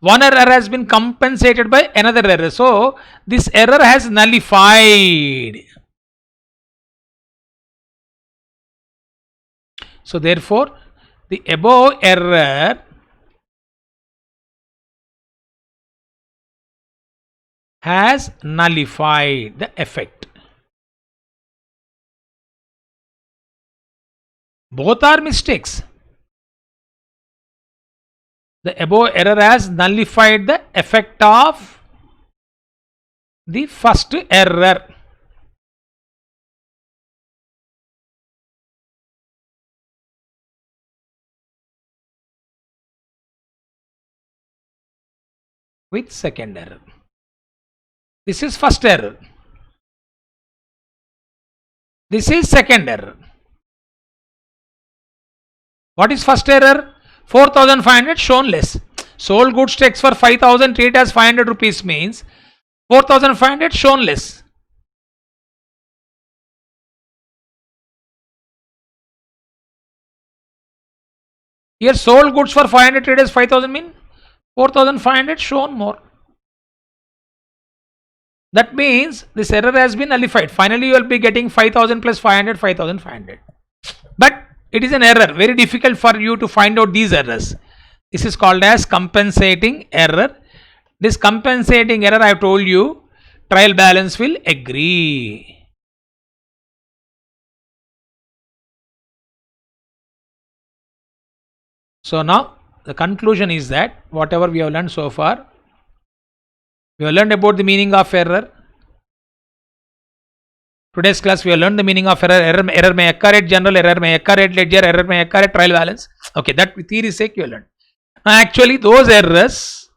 One error has been compensated by another error. So this error has nullified. So therefore the above error has nullified the effect. Both are mistakes. The above error has nullified the effect of the first error. With second error. This is first error. This is second error. What is first error? 4,500 shown less. Sold goods to X for 5,000 treated as 500 rupees means 4,500 shown less. Here sold goods for 500 treated as 5,000 means 4,500 shown more. That means this error has been nullified. Finally, you will be getting 5,000 plus 500, 5,500. But it is an error. Very difficult for you to find out these errors. This is called as compensating error. This compensating error I have told you, trial balance will agree. So now the conclusion is that whatever we have learned so far, we have learned about the meaning of error. Today's class we have learned the meaning of error. Error may occur at general, error may occur at ledger, error may occur at trial balance. Okay, that theory sake you have learned. Now actually those errors,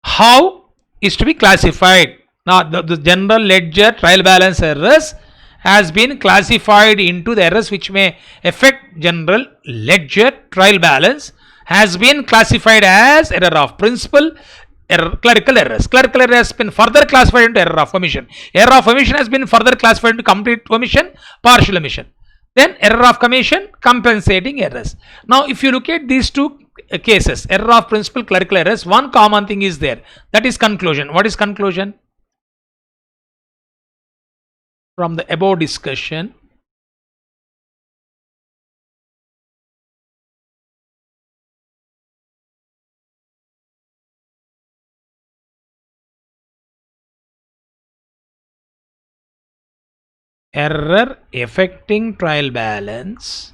how is to be classified? Now the general, ledger, trial balance errors has been classified into the errors which may affect general ledger trial balance has been classified as error of principle, clerical errors. Clerical error has been further classified into error of omission. Error of omission has been further classified into complete omission, partial omission. Then error of commission, compensating errors. Now if you look at these two cases, error of principle, clerical errors, one common thing is there, that is conclusion. What is conclusion? From the above discussion, error affecting trial balance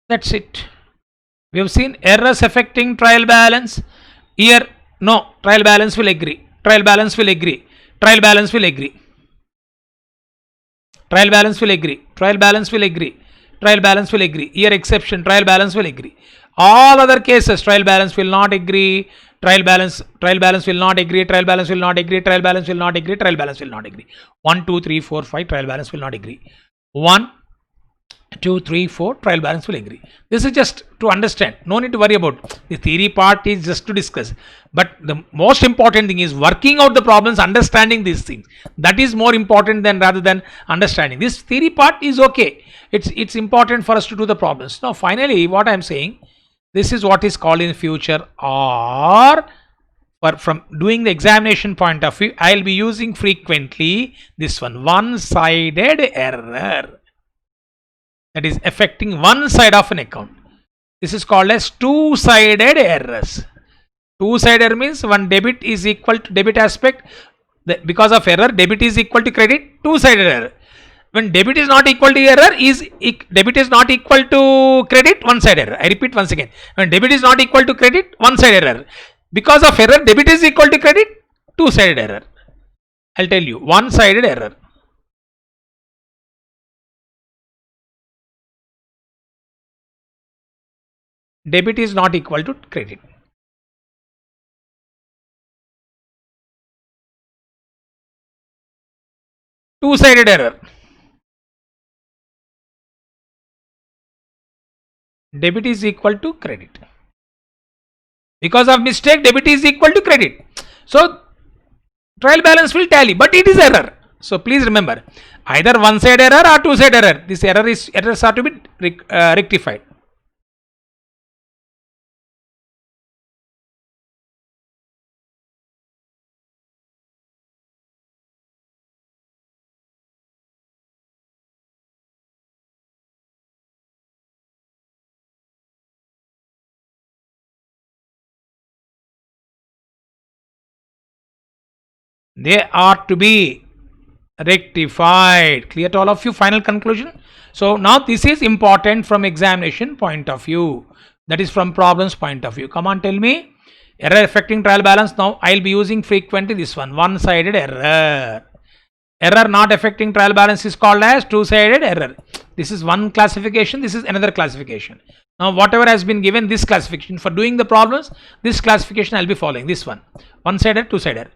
that's it. We have seen errors affecting trial balance. Here, no, trial balance will agree. Trial balance will agree. Trial balance will agree. Trial balance will agree. Trial balance will agree. Trial balance will agree. Here exception, trial balance will agree. All other cases, trial balance will not agree. Trial balance will not agree. Trial balance will not agree. Trial balance will not agree. Trial balance will not agree. 1, 2, 3, 4, 5. Trial balance will not agree. 1, 2, 3, 4. Trial balance will agree. This is just to understand. No need to worry about the theory part. Is just to discuss. But the most important thing is working out the problems, understanding these things. That is more important than rather than understanding. This theory part is okay. It's important for us to do the problems. Now finally what I am saying, this is what is called in future, or from doing the examination point of view, I will be using frequently this one-sided error, that is affecting one side of an account. This is called as two-sided errors. Two-sided error means one debit is equal to debit aspect, because of error debit is equal to credit, two-sided error. When debit is not equal to error, debit is not equal to credit, one-sided error. I repeat once again, when debit is not equal to credit, one-sided error. Because of error debit is equal to credit, two-sided error. I'll tell you, one-sided error. Debit is not equal to credit. Two-sided error. Debit is equal to credit. Because of mistake, debit is equal to credit. So trial balance will tally, but it is error. So please remember, either one-side error or two-side error. This errors are to be rectified. They are to be rectified. Clear to all of you? Final conclusion. So now this is important from examination point of view, that is from problems point of view. Come on, tell me. Error affecting trial balance. Now I will be using frequently this one-sided error. Error not affecting trial balance is called as two-sided error. This is one classification, this is another classification. Now whatever has been given, this classification for doing the problems, this classification I will be following. This one-sided, two-sided.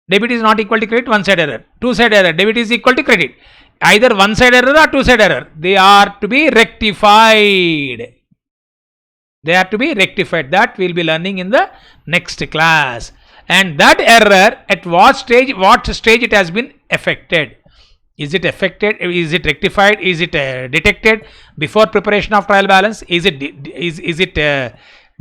Debit is not equal to credit, one-side error. Two-side error, debit is equal to credit. Either one-side error or two-side error. They are to be rectified. They are to be rectified. That we will be learning in the next class. And that error, at what stage it has been affected. Is it affected? Is it rectified? Is it detected before preparation of trial balance? Is it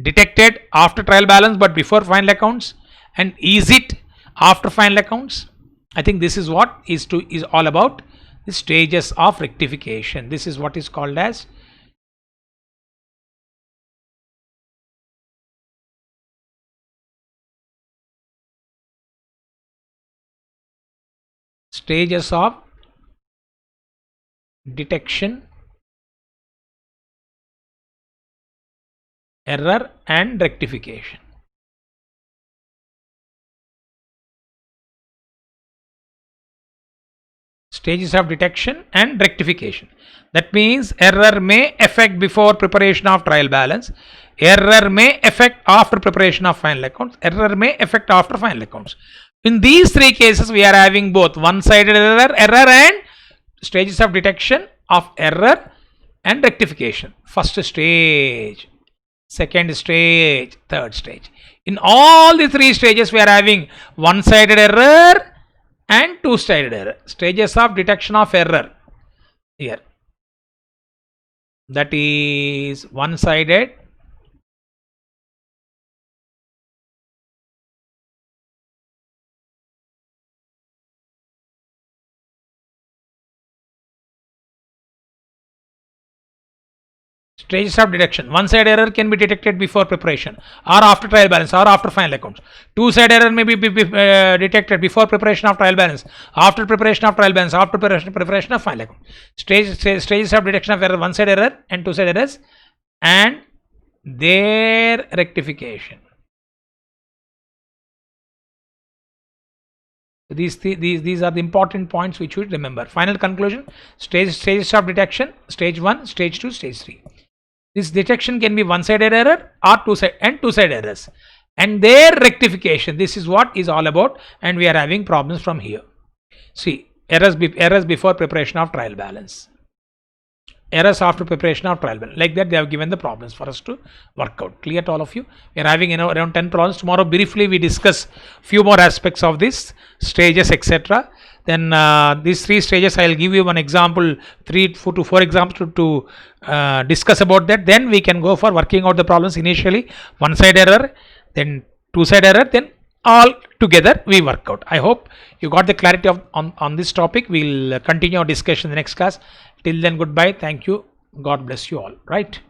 detected after trial balance but before final accounts? And is it after final accounts? I think this is what is all about the stages of rectification. This is what is called as stages of detection, error and rectification. stages of detection and rectification. That means error may affect before preparation of trial balance, error may affect after preparation of final accounts, error may affect after final accounts. In these three cases, we are having both one-sided error and stages of detection of error and rectification. First stage, second stage, third stage. In all the three stages, we are having one-sided error and two-sided error. Stages of detection of error here. That is one-sided, stages of detection. One-side error can be detected before preparation or after trial balance or after final accounts. Two-side error may be detected before preparation of trial balance, after preparation of trial balance, after preparation of final account. Stages of detection of error: one-side error and two-side errors and their rectification. These are the important points which you should remember. Final conclusion: stages of detection: stage 1, stage 2, stage 3. This detection can be one-sided error or two-side errors, and their rectification. This is what is all about, and we are having problems from here. See, errors before preparation of trial balance, errors after preparation of trial balance. Like that, they have given the problems for us to work out. Clear to all of you? We are having around 10 problems. Tomorrow, briefly, we discuss few more aspects of this, stages, etc. Then these three stages, I will give you one example, 3 to 4 examples to discuss about that. Then we can go for working out the problems. Initially, one-side error, then two-side error, then all together we work out. I hope you got the clarity on this topic. We'll continue our discussion in the next class. Till then, goodbye. Thank you. God bless you all. Right.